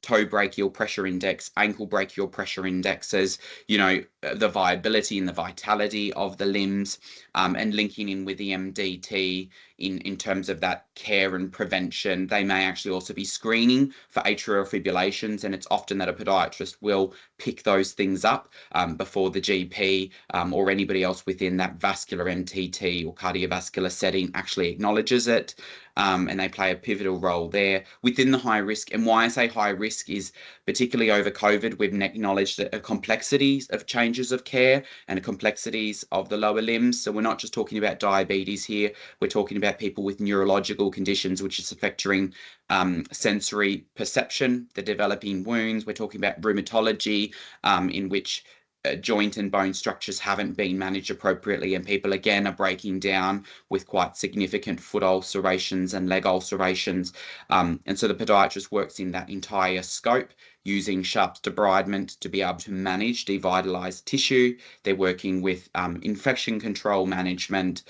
toe brachial pressure index, ankle brachial pressure indexes, the viability and the vitality of the limbs, and linking in with the MDT in terms of that care and prevention. They may actually also be screening for atrial fibrillations, and it's often that a podiatrist will pick those things up before the GP or anybody else within that vascular MTT or cardiovascular setting actually acknowledges it. And they play a pivotal role there within the high risk. And why I say high risk is particularly over COVID, we've acknowledged the complexities of changes of care and the complexities of the lower limbs. So we're not just talking about diabetes here. We're talking about people with neurological conditions, which is affecting sensory perception, the developing wounds. We're talking about rheumatology, in which joint and bone structures haven't been managed appropriately, and people again are breaking down with quite significant foot ulcerations and leg ulcerations. And so the podiatrist works in that entire scope using Sharp's debridement to be able to manage devitalized tissue. They're working with infection control management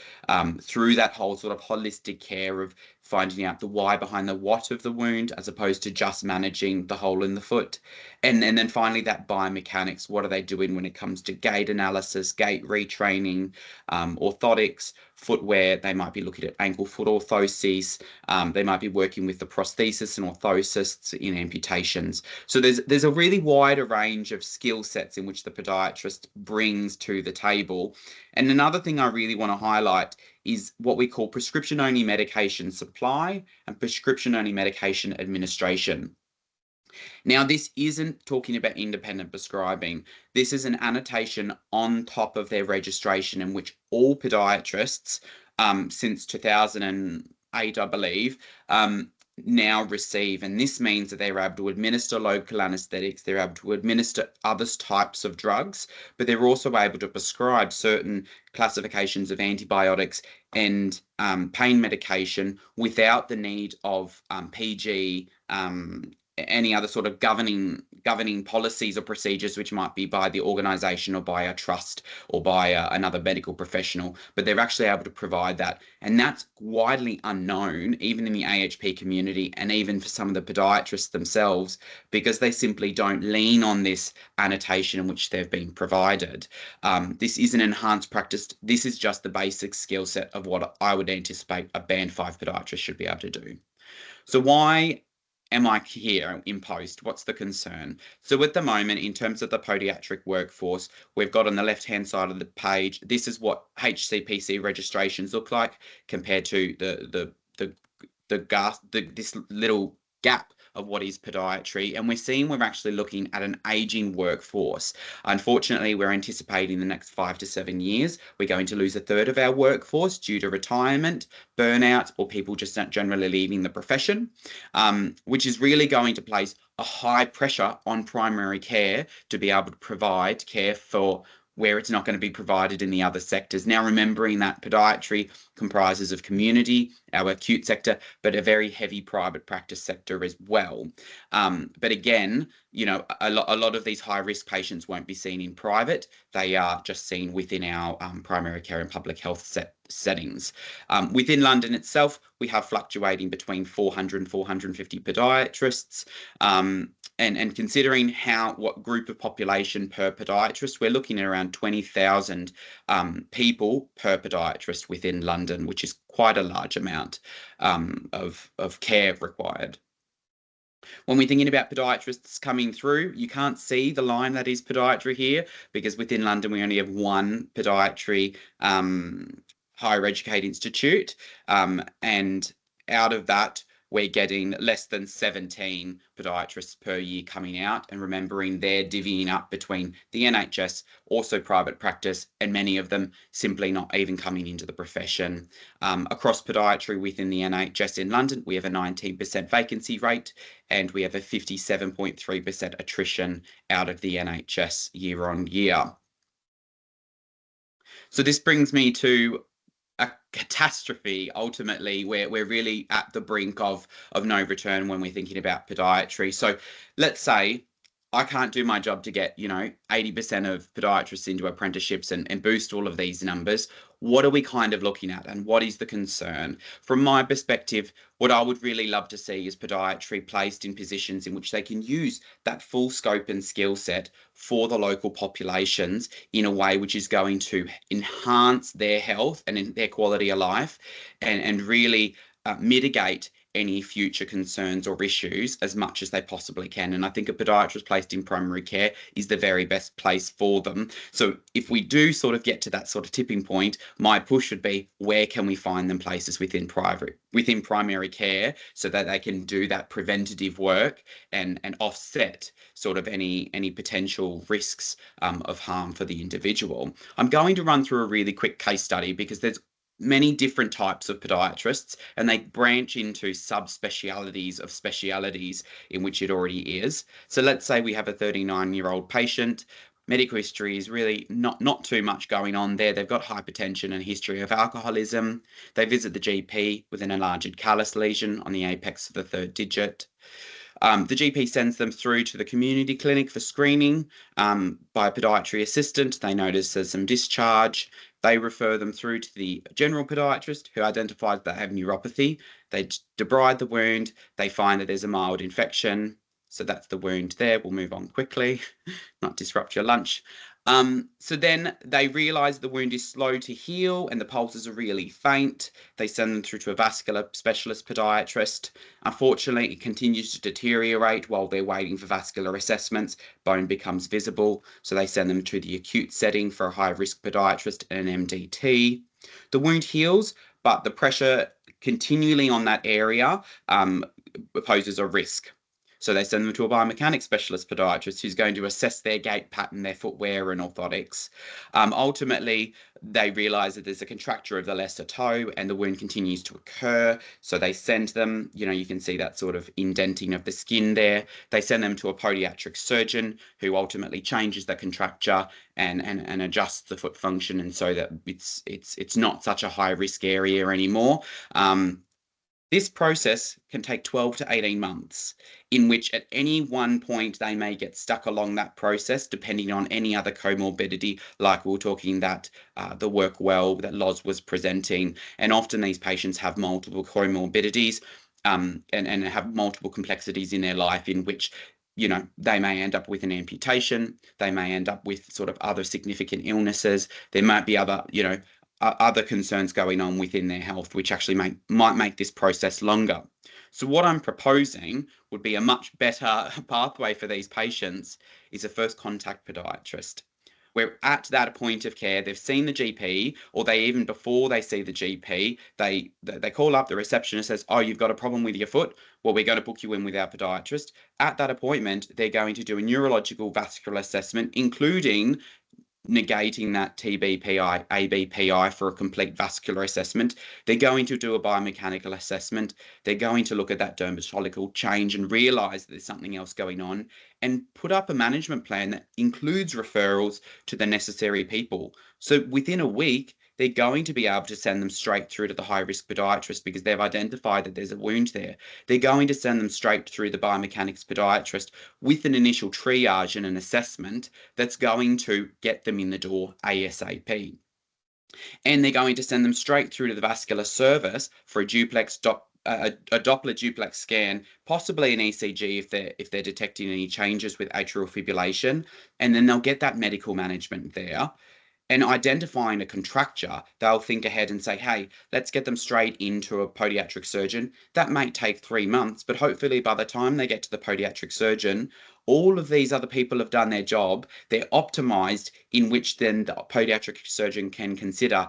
through that whole sort of holistic care of finding out the why behind the what of the wound, as opposed to just managing the hole in the foot. And then finally, that biomechanics. What are they doing when it comes to gait analysis, gait retraining, orthotics, footwear? They might be looking at ankle foot orthoses. They might be working with the prosthesis and orthosists in amputations. So there's a really wider range of skill sets in which the podiatrist brings to the table. And another thing I really want to highlight is what we call prescription-only medication supply and prescription-only medication administration. Now, this isn't talking about independent prescribing. This is an annotation on top of their registration in which all podiatrists since 2008, I believe, now receive. And this means that they're able to administer local anesthetics, they're able to administer other types of drugs, but they're also able to prescribe certain classifications of antibiotics and pain medication without the need of PG, any other sort of governing policies or procedures, which might be by the organisation or by a trust or by another medical professional, but they're actually able to provide that. And that's widely unknown, even in the AHP community and even for some of the podiatrists themselves, because they simply don't lean on this annotation in which they've been provided. This is an enhanced practice. This is just the basic skill set of what I would anticipate a Band 5 podiatrist should be able to do. So why am I here in post? What's the concern? So at the moment, in terms of the podiatric workforce, we've got on the left-hand side of the page, this is what HCPC registrations look like compared to this little gap of what is podiatry. And we're seeing we're actually looking at an aging workforce. Unfortunately, we're anticipating the next 5 to 7 years, we're going to lose a third of our workforce due to retirement, burnout, or people just not generally leaving the profession, which is really going to place a high pressure on primary care to be able to provide care for where it's not going to be provided in the other sectors. Now, remembering that podiatry comprises of community, our acute sector, but a very heavy private practice sector as well. But again, you know, a lot of these high-risk patients won't be seen in private. They are just seen within our primary care and public health settings. Within London itself, we have fluctuating between 400 and 450 podiatrists. And considering what group of population per podiatrist, we're looking at around 20,000 people per podiatrist within London, which is quite a large amount of care required. When we're thinking about podiatrists coming through, you can't see the line that is podiatry here, because within London we only have one podiatry higher educated institute, and out of that we're getting less than 17 podiatrists per year coming out, and remembering they're divvying up between the NHS, also private practice, and many of them simply not even coming into the profession. Across podiatry within the NHS in London, we have a 19% vacancy rate, and we have a 57.3% attrition out of the NHS year on year. So this brings me to a catastrophe. Ultimately, we're really at the brink of no return when we're thinking about podiatry. So let's say I can't do my job to get, you know, 80% of podiatrists into apprenticeships and boost all of these numbers. What are we kind of looking at, and what is the concern? From my perspective, what I would really love to see is podiatry placed in positions in which they can use that full scope and skill set for the local populations in a way which is going to enhance their health and their quality of life, and really mitigate any future concerns or issues as much as they possibly can. And I think a podiatrist placed in primary care is the very best place for them. So if we do sort of get to that sort of tipping point, my push would be, where can we find them places within primary care, so that they can do that preventative work and offset sort of any potential risks of harm for the individual. I'm going to run through a really quick case study, because there's many different types of podiatrists, and they branch into subspecialities of specialities in which it already is. So let's say we have a 39-year-old patient. Medical history is really not too much going on there. They've got hypertension and a history of alcoholism. They visit the GP with an enlarged callus lesion on the apex of the third digit. The GP sends them through to the community clinic for screening by a podiatry assistant. They notice there's some discharge. They refer them through to the general podiatrist, who identifies they have neuropathy. They debride the wound. They find that there's a mild infection. So that's the wound there. We'll move on quickly, not disrupt your lunch. So then they realise the wound is slow to heal and the pulses are really faint. They send them through to a vascular specialist podiatrist. Unfortunately, it continues to deteriorate while they're waiting for vascular assessments. Bone becomes visible, so they send them to the acute setting for a high-risk podiatrist and an MDT. The wound heals, but the pressure continually on that area poses a risk. So they send them to a biomechanics specialist podiatrist, who's going to assess their gait pattern, their footwear and orthotics. Ultimately, they realise that there's a contracture of the lesser toe and the wound continues to occur. So they send them, you know, you can see that sort of indenting of the skin there. They send them to a podiatric surgeon, who ultimately changes the contracture and adjusts the foot function, and so that it's not such a high risk area anymore. This process can take 12 to 18 months, in which at any one point they may get stuck along that process, depending on any other comorbidity, like we were talking that the work well that Loz was presenting. And often these patients have multiple comorbidities and have multiple complexities in their life, in which, you know, they may end up with an amputation, they may end up with sort of other significant illnesses. There might be other, you know, other concerns going on within their health, which actually might make this process longer. So what I'm proposing would be a much better pathway for these patients is a first contact podiatrist, where at that point of care, they've seen the GP, or they even before they see the GP, they call up, the receptionist says, oh, you've got a problem with your foot. Well, we're going to book you in with our podiatrist. At that appointment, they're going to do a neurological vascular assessment, including negating that TBPI, ABPI for a complete vascular assessment. They're going to do a biomechanical assessment. They're going to look at that dermatological change and realise that there's something else going on, and put up a management plan that includes referrals to the necessary people. So within a week, they're going to be able to send them straight through to the high-risk podiatrist because they've identified that there's a wound there. They're going to send them straight through the biomechanics podiatrist with an initial triage and an assessment that's going to get them in the door ASAP. And they're going to send them straight through to the vascular service for a Doppler duplex scan, possibly an ECG if they're detecting any changes with atrial fibrillation, and then they'll get that medical management there. And identifying a contracture, they'll think ahead and say, hey, let's get them straight into a podiatric surgeon. That may take 3 months, but hopefully by the time they get to the podiatric surgeon, all of these other people have done their job. They're optimized, in which then the podiatric surgeon can consider,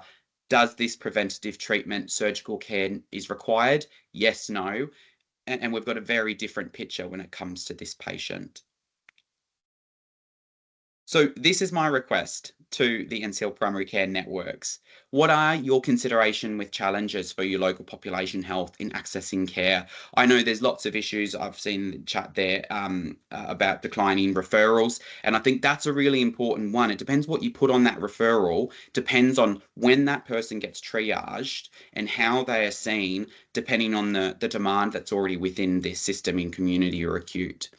does this preventative treatment, surgical care is required? Yes, no. And we've got a very different picture when it comes to this patient. So this is my request to the NCL primary care networks. What are your consideration with challenges for your local population health in accessing care? I know there's lots of issues I've seen in the chat there about declining referrals, and I think that's a really important one. It depends what you put on that referral, depends on when that person gets triaged and how they are seen, depending on the demand that's already within their system in community or acute.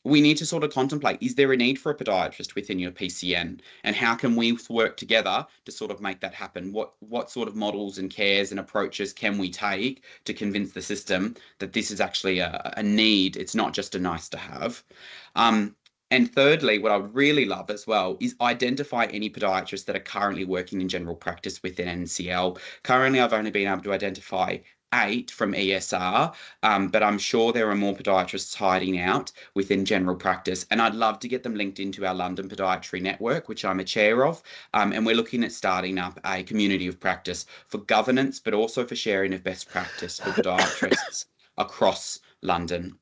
We need to sort of contemplate, is there a need for a podiatrist within your PCN? And how can we work together to sort of make that happen? What sort of models and cares and approaches can we take to convince the system that this is actually a need? It's not just a nice to have. And thirdly, what I would really love as well is identify any podiatrists that are currently working in general practice within NCL. Currently, I've only been able to identify 8 from ESR, but I'm sure there are more podiatrists hiding out within general practice, and I'd love to get them linked into our London Podiatry Network, which I'm a chair of, and we're looking at starting up a community of practice for governance, but also for sharing of best practice for podiatrists across London.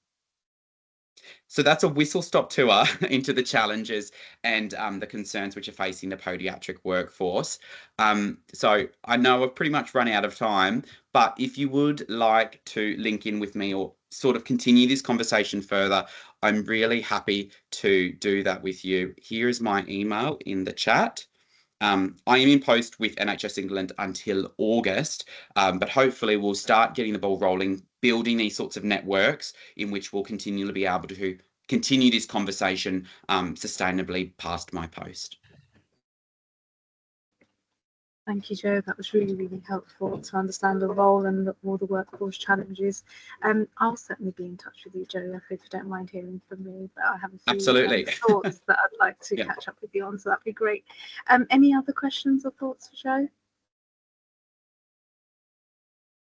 So that's a whistle-stop tour into the challenges and the concerns which are facing the podiatric workforce. So I know I've pretty much run out of time, but if you would like to link in with me or sort of continue this conversation further, I'm really happy to do that with you. Here is my email in the chat. I am in post with NHS England until August, but hopefully we'll start getting the ball rolling, building these sorts of networks in which we'll continually be able to continue this conversation sustainably past my post. Thank you, Joe. That was really, really helpful to understand the role and all the workforce challenges. I'll certainly be in touch with you, Joe, if you don't mind hearing from me. But I have a few Absolutely. thoughts that I'd like to catch up with you on, so that'd be great. Any other questions or thoughts for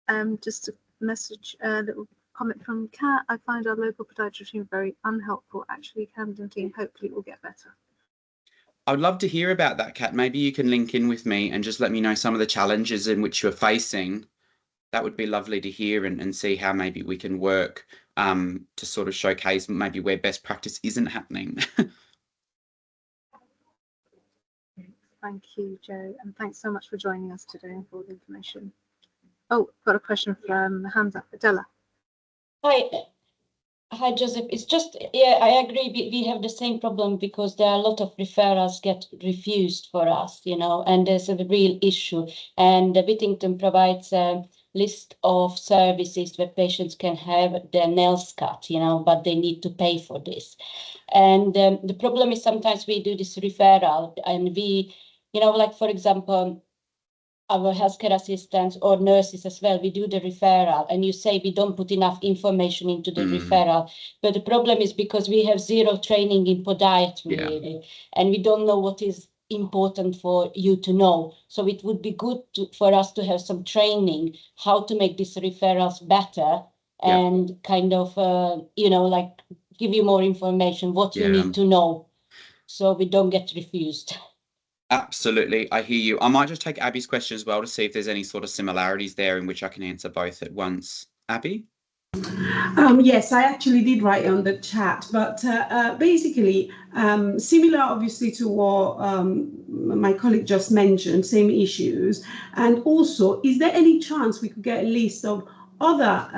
Joe? Just a message, a little comment from Kat. I find our local podiatry team very unhelpful. Actually, Camden team, hopefully it will get better. I'd love to hear about that, Kat. Maybe you can link in with me and just let me know some of the challenges in which you're facing. That would be lovely to hear and see how maybe we can work to sort of showcase maybe where best practice isn't happening. Thank you, Joe, and thanks so much for joining us today and for all the information. Oh, got a question from Hamza. Adela. Hi, Joseph. It's just, yeah, I agree. We have the same problem because there are a lot of referrals get refused for us, you know, and there's a real issue. And Whittington provides a list of services where patients can have their nails cut, you know, but they need to pay for this. And the problem is sometimes we do this referral and we, you know, like, for example, our healthcare assistants or nurses as well, we do the referral and you say we don't put enough information into the referral. But the problem is because we have zero training in podiatry really, and we don't know what is important for you to know. So it would be good for us to have some training, how to make these referrals better and kind of, you know, like give you more information, what you need to know so we don't get refused. Absolutely, I hear you. I might just take Abby's question as well to see if there's any sort of similarities there in which I can answer both at once. Abby? Yes, I actually did write on the chat, but basically, similar obviously to what my colleague just mentioned, same issues. And also, is there any chance we could get a list of other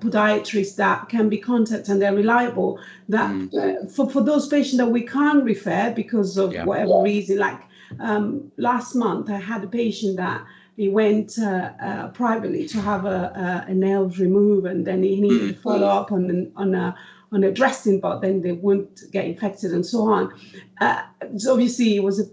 podiatrists that can be contacted and they're reliable, that for those patients that we can't refer because of whatever reason, like last month I had a patient that he went privately to have a nails removed, and then he needed to follow up on a dressing, but then they wouldn't get infected and so on. So obviously, it was a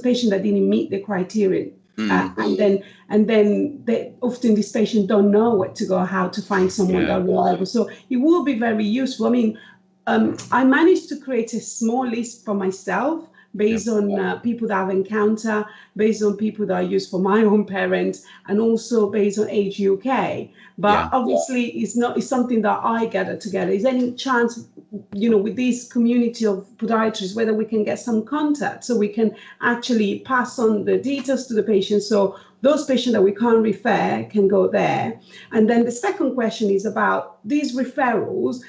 patient that didn't meet the criteria. And then often these patients don't know where to go, how to find someone that's reliable. So it will be very useful. I mean, I managed to create a small list for myself based on people that I've encountered, based on people that I use for my own parents, and also based on Age UK. But obviously, it's something that I gather together. Is there any chance, with this community of podiatrists, whether we can get some contact so we can actually pass on the details to the patients, so those patients that we can't refer can go there? And then the second question is about these referrals.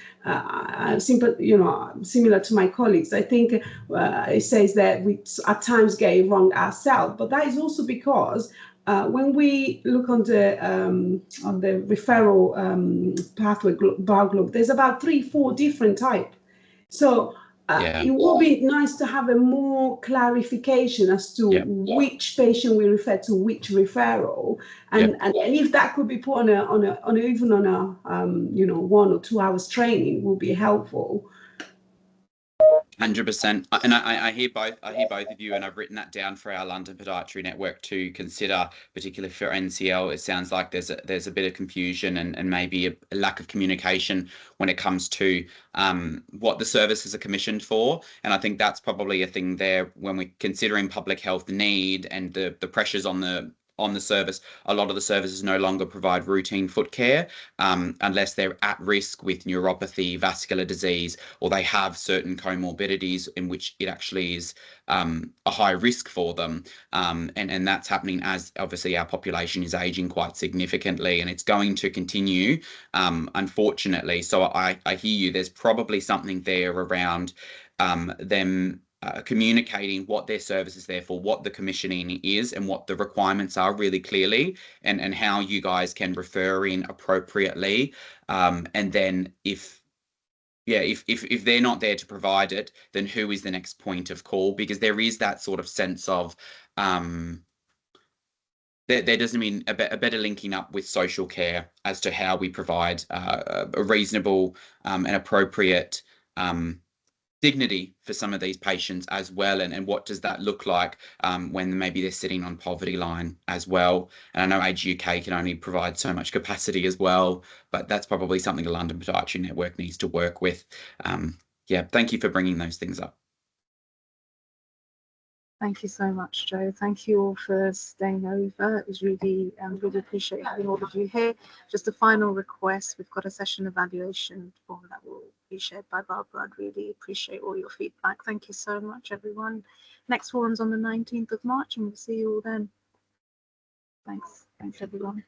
Similar to my colleagues, I think it says that we at times get it wrong ourselves, but that is also because when we look on the referral pathway bar globe, there's about 3-4 different types. So it would be nice to have a more clarification as to which patient we refer to which referral, and if that could be put on a 1 or 2 hours training will be helpful. 100%, and I hear both. I hear both of you, and I've written that down for our London Podiatry Network to consider, particularly for NCL. It sounds like there's a bit of confusion and maybe a lack of communication when it comes to what the services are commissioned for, and I think that's probably a thing there when we're considering public health need and the pressures on the service. A lot of the services no longer provide routine foot care unless they're at risk with neuropathy, vascular disease, or they have certain comorbidities in which it actually is a high risk for them. And that's happening as obviously our population is aging quite significantly, and it's going to continue, unfortunately. So I hear you. There's probably something there around them communicating what their service is there for, what the commissioning is, and what the requirements are really clearly, and how you guys can refer in appropriately. And then if they're not there to provide it, then who is the next point of call? Because there is that sort of sense of there doesn't mean a better linking up with social care as to how we provide a reasonable and appropriate dignity for some of these patients as well, and what does that look like when maybe they're sitting on poverty line as well. And I know Age UK can only provide so much capacity as well, but that's probably something the London Podiatry Network needs to work with. Thank you for bringing those things up. Thank you so much, Joe. Thank you all for staying over. It was really appreciate having all of you here. Just a final request. We've got a session evaluation form that will be shared by Barbara. I'd really appreciate all your feedback. Thank you so much, everyone. Next forum's on the 19th of March, and we'll see you all then. Thanks, everyone.